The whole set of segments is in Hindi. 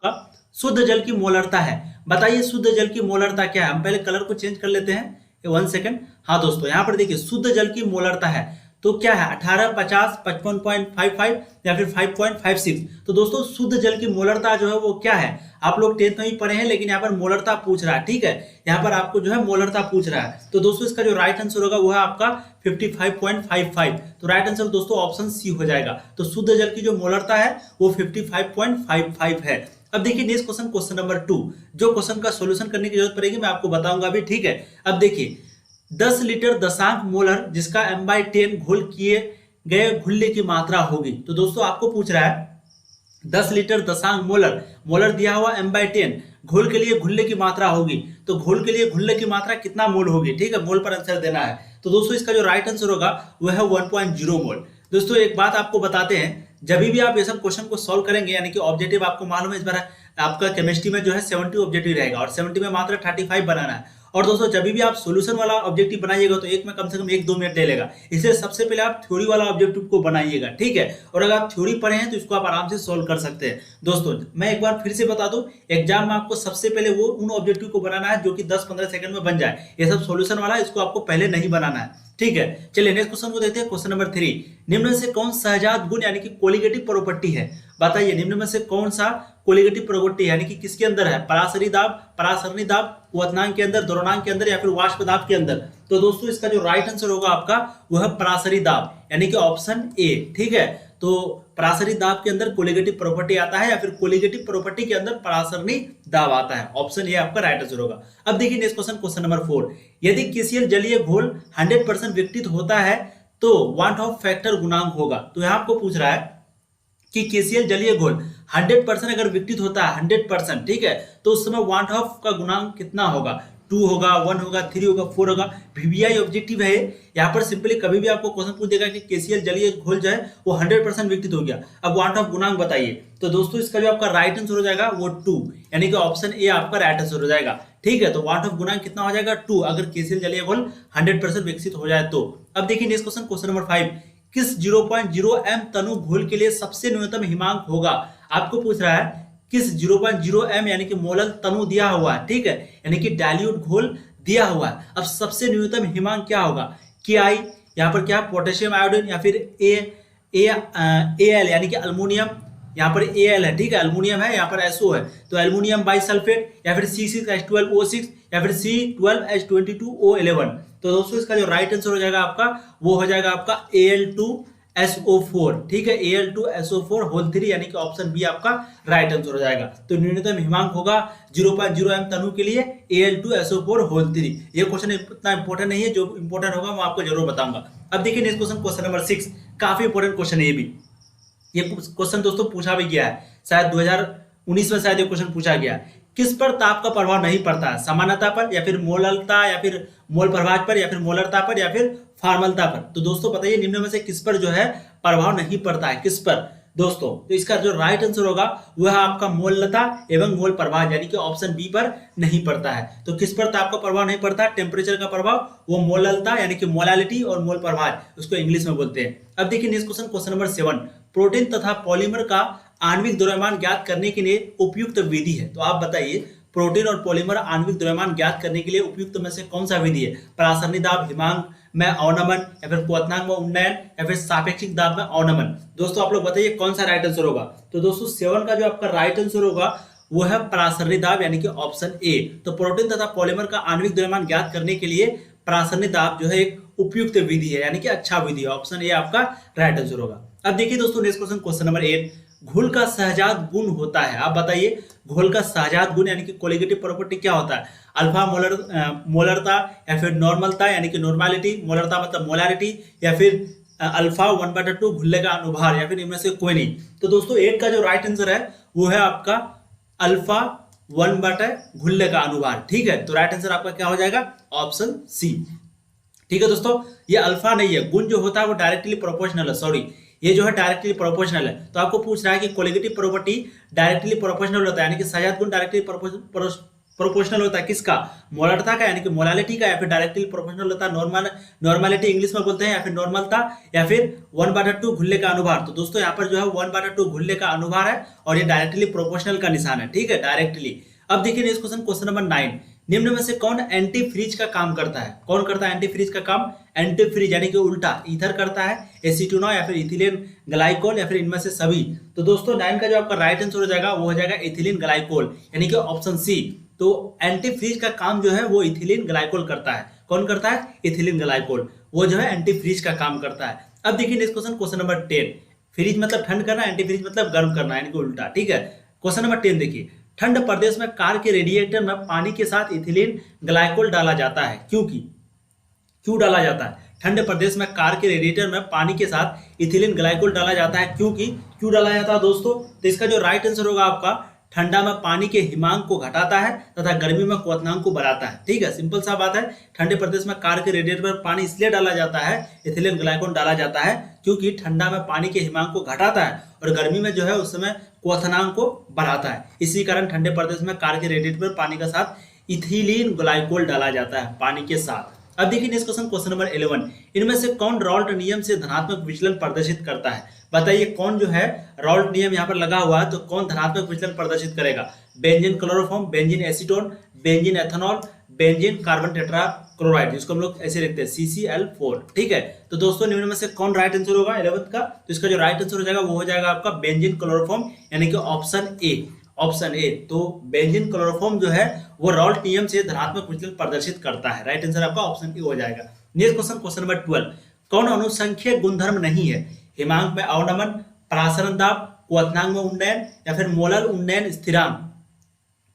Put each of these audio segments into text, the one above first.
का शुद्ध जल की मोलरता है। बताइए शुद्ध जल की मोलरता क्या है। हम पहले कलर को चेंज कर लेते हैं, 1 सेकेंड। हाँ दोस्तों, यहाँ पर देखिए शुद्ध जल की मोलरता है तो क्या है 18, 50, 55.55 या फिर 5.56। तो दोस्तों शुद्ध जल की मोलरता जो है वो क्या है, आप लोग 10th में ही पढ़े हैं, लेकिन यहाँ पर मोलरता पूछ रहा है। ठीक है, यहाँ पर आपको जो है मोलरता पूछ रहा है। तो दोस्तों इसका जो राइट आंसर होगा वो है आपका 55.55। तो राइट आंसर दोस्तों ऑप्शन सी हो जाएगा। तो शुद्ध जल की जो मोलरता है वो 55.55 है। अब देखिए नेक्स्ट क्वेश्चन, क्वेश्चन नंबर 2। जो क्वेश्चन का सॉल्यूशन करने की जरूरत पड़ेगी मैं आपको बताऊंगा अभी। ठीक है, अब देखिए 10 लीटर दशांक मोलर जिसका m/10 घोल किए गए घुल्ले की मात्रा होगी। तो दोस्तों आपको पूछ रहा है 10 लीटर दशांक मोलर, मोलर दिया हुआ m/10, घोल के लिए घुल्ले की मात्रा होगी। तो घोल के लिए घुल्ले की मात्रा कितना मोल होगी। ठीक है, मोल पर आंसर देना है। तो दोस्तों इसका जो राइट आंसर होगा वह है 1.0 मोल। दोस्तों एक बात आपको बताते हैं, जब भी आप ये सब क्वेश्चन को सॉल्व करेंगे, यानी कि ऑब्जेक्टिव आपको मालूम है इस बार आपका केमिस्ट्री में जो है 70 ऑब्जेक्टिव रहेगा और 70 में मात्र 35 बनाना है। और दोस्तों जब भी आप सॉल्यूशन वाला ऑब्जेक्टिव बनाइएगा तो एक में कम से कम 1-2 मिनट ले लेगा, इसलिए सबसे पहले आप थ्योरी वाला ऑब्जेक्टिव को बनाइएगा। ठीक है, और अगर आप थ्योरी पढ़े हैं तो इसको आप आराम से सॉल्व कर सकते हैं। दोस्तों मैं एक बार फिर से बता दूं, एग्जाम में आपको सबसे पहले वो उन ऑब्जेक्टिव को बनाना है जो कि 10-15 सेकंड में बन जाए। ये सब सॉल्यूशन वाला, इसको आपको पहले नहीं बनाना है। ठीक है, चलिए नेक्स्ट क्वेश्चन को देखते हैं। क्वेश्चन नंबर 3, निम्न में से कौन सहजात गुण यानी कि कोलिगेटिव प्रॉपर्टी है। बताइए निम्न में से कौन सा कोलिगेटिव प्रॉपर्टी यानी कि किसके अंदर है, पराशरी दाब, परासरणी दाब, क्वथनांक के अंदर, द्रवणांक के अंदर या फिर वाष्प दाब के अंदर। तो दोस्तों इसका जो राइट आंसर होगा आपका वह है पराशरी दाब यानी कि ऑप्शन ए। ठीक है, तो पराशरी दाब के अंदर कोलिगेटिव प्रॉपर्टी आता है या फिर कोलिगेटिव प्रॉपर्टी के अंदर परासरणी दाब आता है। ऑप्शन ए आपका राइट आंसर होगा। अब देखिए नेक्स्ट क्वेश्चन, क्वेश्चन नंबर 4, यदि KCl जलीय घोल 100% विकटित होता है तो वांट ऑफ फैक्टर गुणांक होगा। तो यहाँ आपको पूछ रहा है कि KCl जलीय घोल 100% अगर विकटित होता है 100%, ठीक है, तो उस समय वांट ऑफ का गुणांक कितना होगा, 2 होगा, 1 होगा, 3 होगा, 4 होगा। VBI ऑब्जेक्टिव है यहाँ पर। सिंपली कभी भी आपको क्वेश्चन पूछ देगा कि KCl जलीय घोल जो है वो 100% विकटित हो गया, अब वांट ऑफ गुणांक बताइए। तो दोस्तों इसका जो आपका राइट आंसर हो जाएगा वो 2, यानी कि ऑप्शन ए आपका राइट आंसर हो जाएगा। ठीक है, तो वांट ऑफ गुणांक कितना हो जाएगा 2, अगर KCl जलीय घोल 100% विकसित हो जाए तो। अब देखिए नेक्स्ट क्वेश्चन, क्वेश्चन नंबर 5, किस 0.0 m तनु घोल के लिए सबसे न्यूनतम हिमांक होगा। आपको पूछ रहा है किस 0.0 m यानी कि मोलल तनु दिया हुआ है। ठीक है, यानी कि डाइल्यूट घोल दिया हुआ है। अब सबसे न्यूनतम हिमांक क्या होगा, KI, यहाँ पर क्या पोटेशियम आयोडीन या फिर AL यानी कि अल्मोनियम, यहाँ पर Al है। ठीक है, अल्मोनियम है, यहाँ पर SO है, तो एल्युमिनियम बाइसल्फेट या फिर C6H12O6 या फिर C12H22O11। तो दोस्तों इसका जो राइट आंसर हो जाएगा आपका वो हो जाएगा आपका Al2SO4। ठीक है, Al2SO4 होल 3 यानी कि ऑप्शन बी आपका राइट आंसर हो जाएगा। तो न्यूनतम हिमांक होगा 0.0 m तनु के लिए Al2SO4 होल 3। ये क्वेश्चन इतना इंपॉर्टेंट नहीं है, जो इंपॉर्टेंट होगा मैं आपको जरूर बताऊंगा। अब देखिए नेक्स्ट क्वेश्चन, क्वेश्चन नंबर 6, काफी इंपॉर्टेंट क्वेश्चन है ये भी। ये क्वेश्चन दोस्तों पूछा भी गया है, शायद 2019 में शायद ये क्वेश्चन पूछा गया है। किस पर ताप का प्रभाव नहीं पड़ता है, समानता पर या फिर मोललता या फिर मोल प्रभाव पर या फिर मोलरता पर या फिर फॉर्मलता पर। तो दोस्तों बताइए निम्न में से किस पर जो है प्रभाव नहीं पड़ता है, किस पर दोस्तों। तो इसका जो राइट आंसर होगा वह आपका मोललता एवं मोल प्रभाव यानी कि ऑप्शन बी पर नहीं पड़ता है। तो किस पर ताप का प्रभाव नहीं पड़ता है, टेम्परेचर का प्रभाव, वो मोललता यानी कि मोलालिटी और मोल प्रभाव, उसको इंग्लिश में बोलते हैं। अब देखिए next question, question number 7, protein तथा पॉलीमर का आणविक द्रव्यमान ज्ञात करने के लिए उपयुक्त विधि है। तो आप बताइए प्रोटीन और पॉलीमर आणविक द्रव्यमान ज्ञात करने के लिए उपयुक्त में से कौन सा विधि है, परासरणी दाब, हिमांक में अवनमन या फिर क्वथनांक में उन्नयन या फिर सापेक्षिक दाब में अवनमन। दोस्तों आप लोग बताइए कौन सा राइट आंसर होगा। तो दोस्तों 7 का जो आपका राइट आंसर होगा वो है परासरणी दाब यानी कि ऑप्शन ए। तो प्रोटीन तथा पॉलीमर का आणविक द्रव्यमान ज्ञात करने के लिए परासरणी दाब जो है एक उपयुक्त विधि है यानी कि अच्छा विधि है। ऑप्शन ए आपका राइट आंसर होगा। अब देखिए दोस्तों नेक्स्ट क्वेश्चन, क्वेश्चन नंबर 8, घोल का सहजात गुण होता है। आप बताइए घोल का सहजात गुण यानी कि कोलिगेटिव प्रॉपर्टी क्या होता है, अल्फा मोलरता या फिर नॉर्मलता यानी कि नॉर्मलिटी, मोलरता मतलब मोलारिटी या फिर अल्फा 1/2 घुल्ले का अनुभार या फिर इनमें से कोई नहीं। तो दोस्तों 8 का जो राइट आंसर है वो है आपका अल्फा 1/2 घुल्ले का अनुभार। ठीक है, तो राइट आंसर आपका क्या हो जाएगा, ऑप्शन सी। ठीक है दोस्तों, ये अल्फा नहीं है, गुण जो होता है वो डायरेक्टली प्रोपोर्शनल है, सॉरी ये जो है डायरेक्टली प्रोपोर्शनल है। तो आपको पूछ रहा है कि कोलिगेटिव प्रॉपर्टी डायरेक्टली प्रोपोर्शनल होता है यानी कि सहजात गुण डायरेक्टली प्रोपोर्शनल होता है किसका, मोलरता का यानी कि मोलालिटी का, या फिर डायरेक्टली प्रोपोर्शनल होता है नॉर्मलिटी इंग्लिश में बोलते हैं, या फिर नॉर्मलता, या फिर 1/2 घुल्ले का अनुभार। तो दोस्तों यहाँ पर जो है 1/2 घुल्ले का अनुभार है और ये डायरेक्टली प्रोपोर्शनल का निशान है, ठीक है, डायरेक्टली। अब देखिए नेक्स्ट क्वेश्चन नंबर 9, निम्न में से कौन एंटी फ्रीज का काम करता है? कौन करता है एंटी फ्रीज का काम? एंटी फ्रीज यानी कि उल्टा, ईथर करता है, एसीटोनॉल या फिर इथिलीन ग्लाइकोल, या फिर इनमें से सभी। तो दोस्तों 9 का जो आपका राइट आंसर हो जाएगा वो हो जाएगा इथिलीन ग्लाइकोल, यानी कि ऑप्शन सी। तो एंटी फ्रीज का काम जो है वो इथिलीन ग्लाइकोल करता है। कौन करता है? इथिलीन ग्लाइकोल, वो जो है एंटी फ्रीज का काम करता है। अब देखिए नेक्स्ट क्वेश्चन नंबर 10, फ्रीज मतलब ठंड करना, एंटी फ्रीज मतलब गर्म करना, यानी कि उल्टा, ठीक है। क्वेश्चन नंबर 10 देखिए, ठंड प्रदेश में कार के रेडिएटर में पानी के साथ इथिलीन ग्लाइकोल डाला जाता है, क्यों डाला जाता है? ठंड प्रदेश में कार के रेडिएटर में पानी के साथ इथिलीन ग्लाइकोल डाला जाता है, क्यों डाला जाता है दोस्तों? तो इसका जो राइट आंसर होगा आपका, ठंडा में पानी के हिमांक को घटाता है तथा गर्मी में क्वथनांक को बढ़ाता है, ठीक है, सिंपल सा बात है। ठंडे प्रदेश में कार के रेडिएटर में पानी इसलिए डाला जाता है, इथिलीन ग्लाइकोल डाला जाता है, क्योंकि ठंडा में पानी के हिमांक को घटाता है और गर्मी में जो है उस समय क्वथनांक को बढ़ाता है। इसी कारण ठंडे प्रदेश में कार के रेडिएटर में पानी के साथ इथिलीन ग्लाइकोल डाला जाता है, पानी के साथ। अब देखिए नेक्स्ट क्वेश्चन नंबर 11, इनमें से कौन रॉल्ट नियम से धनात्मक विचलन प्रदर्शित करता है? बताइए कौन जो है रॉल्ट नियम यहाँ पर लगा हुआ है तो कौन धनात्मक विचलन प्रदर्शित करेगा? Benzene chloroform, benzene acetone, benzene ethanol, benzene carbon tetra chloride, जिसको हम लोग ऐसे लिखते हैं CCl4, ठीक है। तो दोस्तों निम्न में से कौन राइट आंसर होगा 11th का? तो इसका जो राइट आंसर हो जाएगा वो हो जाएगा आपका बेंजीन क्लोरोफॉर्म, यानी कि ऑप्शन ए। तो बेंजीन क्लोरोफॉर्म जो है वो रॉल्ट नियम से धनात्मक विचलन प्रदर्शित करता है। राइट आंसर आपका ऑप्शन ए हो जाएगा। नेक्स्ट क्वेश्चन नंबर 12, कौन अनुसंख्यक गुणधर्म नहीं है? हिमांक में अवनमन, परासरण दाब, क्वथनांक में उन्नयन, या फिर मोलर उन्नयन स्थिरांक।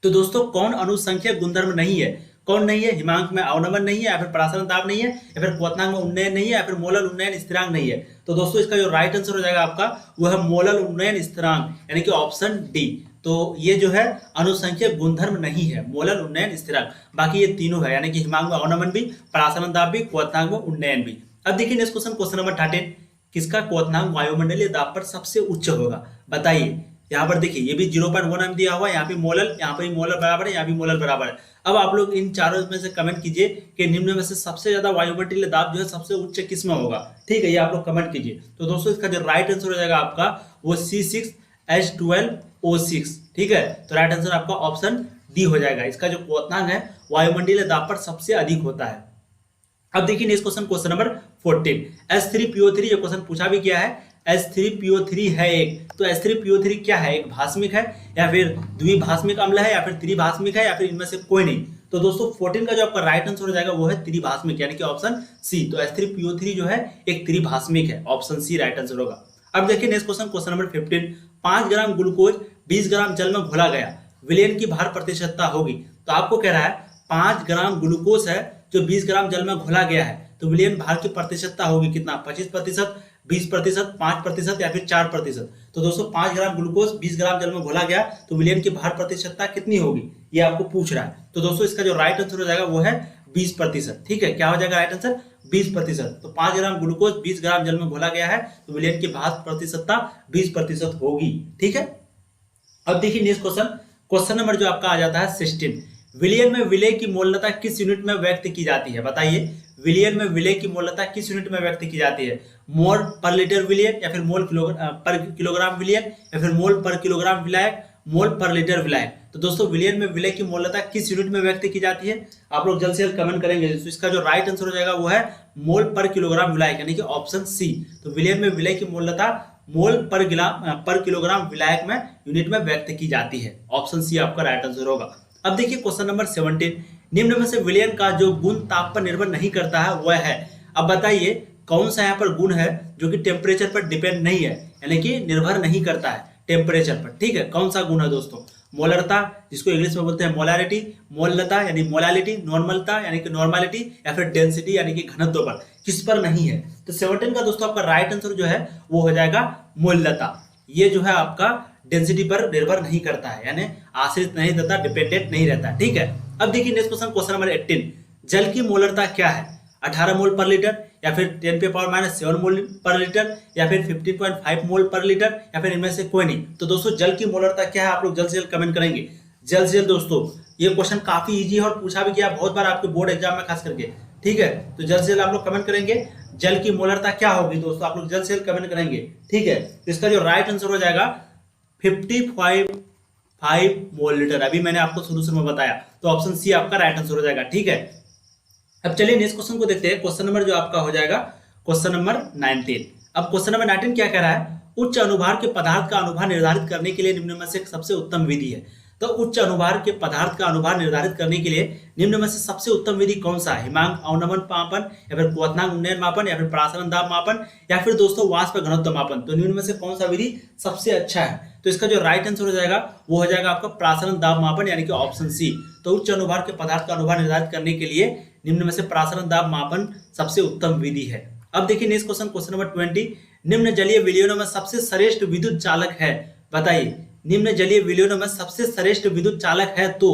तो दोस्तों कौन अनुसंख्यक गुणधर्म नहीं है? कौन नहीं है? हिमांक में अवनमन नहीं है, या फिर परासरण दाब नहीं है, या फिर क्वथनांक में उन्नयन नहीं है, या फिर मोलर उन्नयन स्थिरांक नहीं है। तो दोस्तों इसका जो राइट आंसर हो जाएगा आपका वो है मोलर उन्नयन स्थिरांक, यानी कि ऑप्शन डी। तो ये जो है अनुसंख्यक गुणधर्म नहीं है, मोलर उन्नयन स्थिरांक। बाकी ये तीनों है, यानी कि हिमांक में अवनमन भी, परासरण दाब भी, क्वथनांक में उन्नयन भी। अब देखिए नेक्स्ट क्वेश्चन नंबर 13, किसका क्वथनांक वायुमंडलीय दाब पर सबसे उच्च होगा? बताइए। यहाँ पर देखिए ये भी 0.1 दिया हुआ है, यहाँ पे मोलर, यहाँ पे मोलर बराबर है, यहाँ भी मोलर बराबर है। अब आप लोग इन चारों में से कमेंट कीजिए कि निम्न में से सबसे ज्यादा वायुमंडलीय दाब जो है सबसे उच्च किस में होगा, ठीक है, ये आप लोग कमेंट कीजिए। तो दोस्तों इसका जो राइट आंसर हो जाएगा आपका वो C6H12O6, ठीक है। तो राइट आंसर आपका ऑप्शन डी हो जाएगा। इसका जो क्वथनांक है वायुमंडलीय दाब पर सबसे अधिक होता है। अब देखिए नेक्स्ट क्वेश्चन नंबर 14, H3PO3, ये क्वेश्चन पूछा भी गया है। H3PO3 है एक, तो H3PO3 क्या है? एक भास्मिक है, या फिर द्विभास्मिक अम्ल है, या फिर त्रिभास्मिक है, या फिर इनमें से कोई नहीं। तो दोस्तों 14 का जो आपका राइट आंसर हो जाएगा वो है त्रिभास्मिक, यानी कि ऑप्शन सी। तो H3PO3 जो है एक त्रिभास्मिक है, ऑप्शन सी राइट आंसर होगा। अब देखिए next question number 15, 5 gram glucose 20 ग्राम जल में घोला गया, विलयन की भार प्रतिशतता होगी। तो आपको कह रहा है 5 ग्राम ग्लूकोज है जो 20 ग्राम जल में घोला गया है, तो विलयन भार की प्रतिशतता होगी कितना? 25%, 20%, 5% या फिर 4%। तो दोस्तों 5 ग्राम ग्लूकोज 20 ग्राम जल में घोला गया तो विलयन की भार प्रतिशतता कितनी होगी, ये आपको पूछ रहा है। तो दोस्तों इसका जो राइट आंसर हो जाएगा वो है 20%, ठीक है। क्या हो जाएगा राइट आंसर? 20%। तो 5 ग्राम ग्लूकोज 20 ग्राम जल में घोला गया है तो विलयन की भार प्रतिशतता 20% होगी, ठीक है। अब देखिए नेक्स्ट क्वेश्चन नंबर जो आपका आ जाता है 16, विलयन में विलय की मोलता किस यूनिट में व्यक्त की जाती है? बताइए विलयन में विलय की मोलता किस यूनिट में व्यक्त की जाती है? मोल पर लीटर विलयन, या फिर मोल पर किलोग्राम विलयन, या फिर मोल पर किलोग्राम विलायक, मोल पर लीटर विलायक। तो दोस्तों विलयन में विलय की मोलता किस यूनिट में व्यक्त की जाती है? आप लोग जल्द से जल्द कमेंट करेंगे। तो इसका जो राइट आंसर हो जाएगा वो है मोल पर किलोग्राम विलायक, यानी कि ऑप्शन सी। तो विलयन में विलय की मोलता मोल पर किलोग्राम विलायक में यूनिट में व्यक्त की जाती है, ऑप्शन सी आपका राइट आंसर होगा। अब देखिए क्वेश्चन नंबर 17, निम्न में से विलयन का जो गुण ताप पर निर्भर नहीं करता है वह है। अब बताइए कौन सा यहाँ पर गुण है जो कि टेम्परेचर पर डिपेंड नहीं है, यानी कि निर्भर नहीं करता है टेम्परेचर पर, ठीक है। कौन सा गुण है दोस्तों? मोलरता, जिसको इंग्लिश में बोलते हैं मोलारिटी, मोलता यानी मोलालिटी, नॉर्मलता यानी कि नॉर्मलिटी, या फिर डेंसिटी यानी कि घनत्व पर, किस पर नहीं है? तो 17 का दोस्तों आपका राइट आंसर जो है वो हो जाएगा मोलता। ये जो है आपका डेंसिटी पर निर्भर नहीं करता है, यानी आश्रित नहीं रहता, डिपेंडेंट नहीं रहता, ठीक है। अब देखिए नेक्स्ट क्वेश्चन नंबर 18, जल की मोलरता क्या है? 18 मोल पर लीटर, या फिर 10⁻⁷ मोल पर लीटर, या फिर 15.5 मोल पर लीटर, या फिर इनमें से कोई नहीं। तो दोस्तों जल की मोलरता क्या है? आप लोग जल्द से जल्द कमेंट करेंगे। जल्द से जल्द दोस्तों, ये क्वेश्चन काफी इजी है और पूछा भी गया बहुत बार आपके बोर्ड एग्जाम में खास करके। ठीक है, तो जल्द से जल्द आप लोग कमेंट करेंगे जल की मोलरता क्या होगी दोस्तों, आप लोग जल्द से जल्द कमेंट करेंगे। ठीक है, तो इसका जो राइट आंसर हो जाएगा 55 मोल लीटर। अभी मैंने आपको शुरू में बताया, तो ऑप्शन सी आपका राइट आंसर हो जाएगा। ठीक है, अब चलिए नेक्स्ट क्वेश्चन को देखते हैं। क्वेश्चन नंबर जो आपका हो जाएगा क्वेश्चन नंबर 19। अब क्वेश्चन नंबर 19 क्या कह रहा है, उच्च अनुभार के पदार्थ का अनुभार निर्धारित करने के लिए निम्न में से सबसे उत्तम विधि है। तो उच्च अनुभार के पदार्थ का अनुभार निर्धारित करने के लिए निम्न में से सबसे उत्तम विधि कौन सा है? हिमांक अवनमन मापन, या फिर क्वथनांक उन्नयन मापन, या फिर प्रासरण दाब मापन, या फिर दोस्तों वाष्प घनत्व मापन। तो निम्न में से कौन सा विधि सबसे अच्छा है? तो इसका जो राइट आंसर हो जाएगा वो हो जाएगा आपका प्रासरण दाब मापन, यानी कि ऑप्शन सी। तो उच्च अनुभार के पदार्थ का अनुभार निर्धारित करने के लिए निम्न में से प्रासरण दाब मापन सबसे उत्तम विधि है। अब देखिए नेक्स्ट क्वेश्चन, क्वेश्चन नंबर 20। निम्न जलीय विलयनों में सबसे श्रेष्ठ विद्युत चालक है, बताइए। निम्न जलीय विलयनों में सबसे श्रेष्ठ विद्युत चालक है तो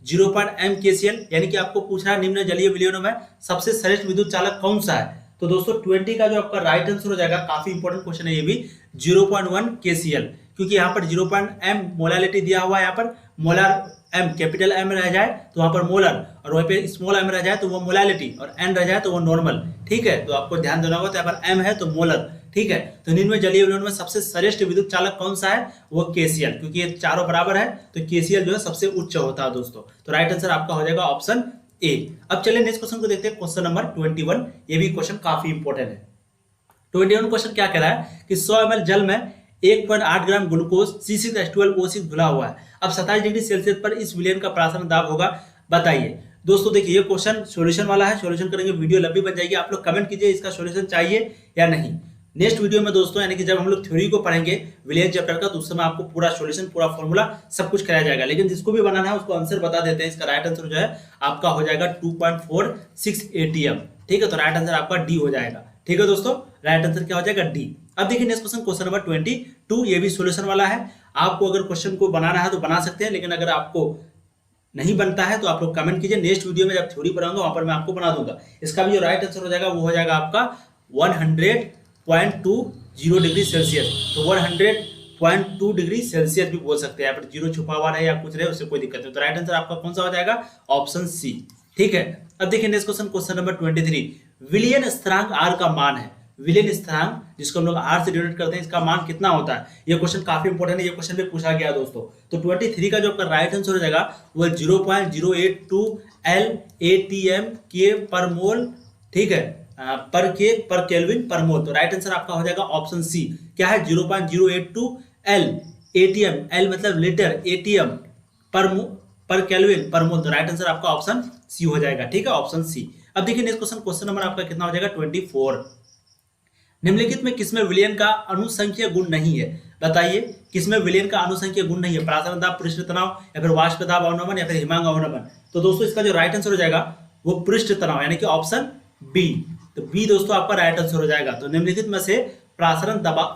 0.m KCl, यानी कि आपको पूछ रहा है निम्न जलीय विलयनों में सबसे श्रेष्ठ विद्युत चालक कौन सा है। तो दोस्तों 20 का जो आपका राइट आंसर हो जाएगा, काफी इंपॉर्टेंट क्वेश्चन है ये भी, 0.1 KCl, क्योंकि यहाँ पर 0.m मोलालिटी दिया हुआ है। यहाँ पर मोलर m कैपिटल M रह जाए तो वहां पर मोलर, और वहीं पे स्मॉल m रह जाए तो वो मोलालिटी, और n रह जाए तो वो नॉर्मल। ठीक है, तो आपको ध्यान देना होगा, तो यहाँ पर m है तो मोलर। ठीक है, तो निम्न जलीय विलयन में सबसे श्रेष्ठ विद्युत चालक कौन सा है? वो KCl, क्योंकि ये चारों बराबर है तो KCl जो है सबसे उच्च होता है दोस्तों। तो राइट आंसर आपका हो जाएगा ऑप्शन ए। अब चलिए नेक्स्ट क्वेश्चन को देखते हैं, क्वेश्चन नंबर 21। ये भी क्वेश्चन काफी इंपॉर्टेंट है। 21 क्वेश्चन क्या कह रहा है कि 100 ml जल में 1.8 ग्राम ग्लूकोज C6H12O6 घुला हुआ है। अब 27 डिग्री सेल्सियस पर इस विलयन का प्रासरण दाब होगा, बताइए। दोस्तों देखिए ये क्वेश्चन सॉल्यूशन वाला है, सॉल्यूशन करेंगे, वीडियो लंबी बन जाएगी। आप लोग कमेंट कीजिए इसका सॉल्यूशन चाहिए या नहीं। नेक्स्ट वीडियो में दोस्तों, यानी कि जब हम लोग थ्योरी को पढ़ेंगे विलयन चैप्टर का, तो उस समय आपको पूरा सॉल्यूशन, पूरा फॉर्मूला सब कुछ कराया जाएगा। लेकिन जिसको भी बनाना है उसको आंसर बता देते हैं। इसका राइट आंसर जो है आपका हो जाएगा 2.46 ATM। ठीक है, तो राइट आंसर आपका डी हो जाएगा। ठीक है दोस्तों, राइट आंसर क्या हो जाएगा? डी। अब देखिए नेक्स्ट क्वेश्चन, क्वेश्चन नंबर 22। ये भी सॉल्यूशन वाला है। आपको अगर क्वेश्चन को बनाना है तो बना सकते हैं, लेकिन अगर आपको नहीं बनता है तो आप लोग कमेंट कीजिए। नेक्स्ट वीडियो में जब थ्योरी पढ़ाऊंगा वहां पर मैं आपको बना दूंगा। इसका भी जो राइट आंसर हो जाएगा वो हो जाएगा आपका 100.20 डिग्री सेल्सियस। तो 100.2 डिग्री सेल्सियस भी बोल सकते हैं, यहाँ पर जीरो छुपा हुआ है या कुछ रहे, उससे कोई दिक्कत नहीं। तो राइट आंसर आपका कौन सा हो जाएगा? Option C. ठीक है, अब देखिए नेक्स्ट क्वेश्चन, क्वेश्चन नंबर 23। विलयन स्थिरांक R का मान है। विलयन स्थिरांक जिसको हम लोग R से डिनोट करते हैं, इसका मान कितना होता है? ये क्वेश्चन काफी इंपॉर्टेंट है, ये क्वेश्चन भी पूछा गया दोस्तों। तो 23 का जो आपका राइट आंसर हो जाएगा वो 0.082 LATM K पर मोल। ठीक है, पर केल्विन पर मोल। तो राइट आंसर आपका हो जाएगा ऑप्शन सी। क्या है? 0.082 LATM, L मतलब लीटर, ATM पर केल्विन पर मोल। तो राइट आंसर आपका ऑप्शन सी हो जाएगा। ठीक है, ऑप्शन सी। अब देखिए नेक्स्ट क्वेश्चन, क्वेश्चन नंबर आपका कितना हो जाएगा? 24। निम्नलिखित में किसमें विलयन का अनुसंख्यीय गुण नहीं है? बताइए, किसमें विलयन का अनुसंख्यीय गुण नहीं है? प्रासरण दाब, पृष्ठ तनाव, या फिर वाष्प दाब अवनमन, या फिर हिमांक अवनमन। तो दोस्तों इसका जो राइट आंसर हो जाएगा वो पृष्ठ तनाव, यानी कि ऑप्शन बी। तो बी दोस्तों आपका राइट आंसर हो जाएगा। तो निम्नलिखित में से प्रासरण दबाव,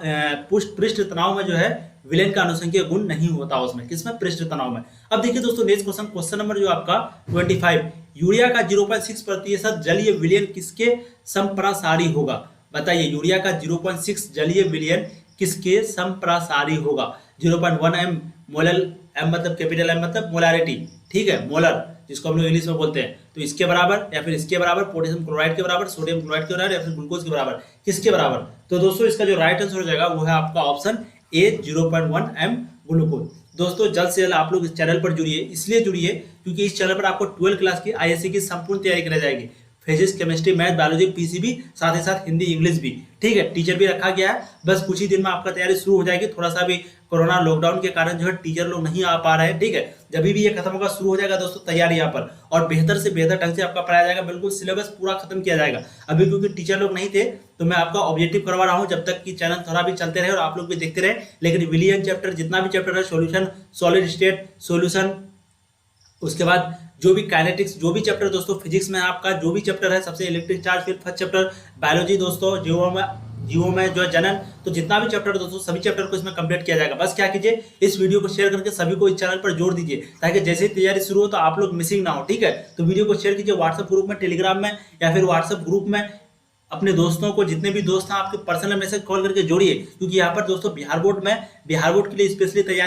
पृष्ठ तनाव में जो है विलयन का अनुसंख्यीय गुण नहीं होता उसमें। किसमें? पृष्ठ तनाव में। अब देखिए दोस्तों नेक्स्ट क्वेश्चन, क्वेश्चन नंबर जो आपका 25। यूरिया का 0.6% जलीय विलयन किसके संप्रासारी होगा? बताइए, यूरिया का 0.6 जलीय विलयन किसके संप्रासारी होगा? 0.1 M मोलल, M मतलब कैपिटल M मतलब मोलारिटी। ठीक है, मोलर जिसको हम लोग इंग्लिश में बोलते हैं। तो इसके बराबर, या फिर इसके बराबर, पोटेशियम क्लोराइड के बराबर, सोडियम क्लोराइड के बराबर, या फिर ग्लूकोज के बराबर, किसके बराबर? तो दोस्तों इसका जो राइट आंसर हो जाएगा वो है आपका ऑप्शन ए, 0.1 M ग्लूकोज। दोस्तों जल्द से जल्द आप लोग इस चैनल पर जुड़िए। इसलिए जुड़िए क्योंकि इस चैनल पर आपको 12th क्लास की ISC की संपूर्ण तैयारी कराई जाएगी। Physics, chemistry, math, biology, PCB, साथ ही साथ हिंदी, इंग्लिश भी। ठीक है, टीचर भी रखा गया है। बस कुछ ही दिन में आपका तैयारी शुरू हो जाएगी। थोड़ा सा भी कोरोना लॉकडाउन के कारण जो है टीचर लोग नहीं आ पा रहे हैं। ठीक है, जब भी ये खत्म होगा, शुरू हो जाएगा दोस्तों तैयारी यहाँ पर, और बेहतर से बेहतर ढंग से आपका पढ़ाया जाएगा। बिल्कुल सिलेबस पूरा खत्म किया जाएगा। अभी क्योंकि टीचर लोग नहीं थे तो मैं आपका ऑब्जेक्टिव करवा रहा हूँ, जब तक कि चैनल थोड़ा भी चलते रहे और आप लोग भी देखते रहे। लेकिन विलियन चैप्टर, जितना भी चैप्टर है, सॉल्यूशन, सॉलिड स्टेट सॉल्यूशन, उसके बाद जो भी काइनेटिक्स, जो भी चैप्टर दोस्तों फिजिक्स में आपका जो भी चैप्टर है, सबसे इलेक्ट्रिक चार्ज, फिर फर्स्ट चैप्टर बायोलॉजी दोस्तों, जीवो में जो है जनन, तो जितना भी चैप्टर दोस्तों सभी चैप्टर को इसमें कंप्लीट किया जाएगा। बस क्या कीजिए, इस वीडियो को शेयर करके सभी को इस चैनल पर जोड़ दीजिए, ताकि जैसे ही तैयारी शुरू हो तो आप लोग मिसिंग ना हो। ठीक है, तो वीडियो को शेयर कीजिए व्हाट्सएप ग्रुप में, टेलीग्राम में, या फिर व्हाट्सएप ग्रुप में अपने दोस्तों को, जितने भी दोस्त हैं आपके पर्सनल मैसेज कॉल करके जोड़िए, क्योंकि यहाँ पर दोस्तों बिहार बोर्ड के लिए स्पेशली तैयारी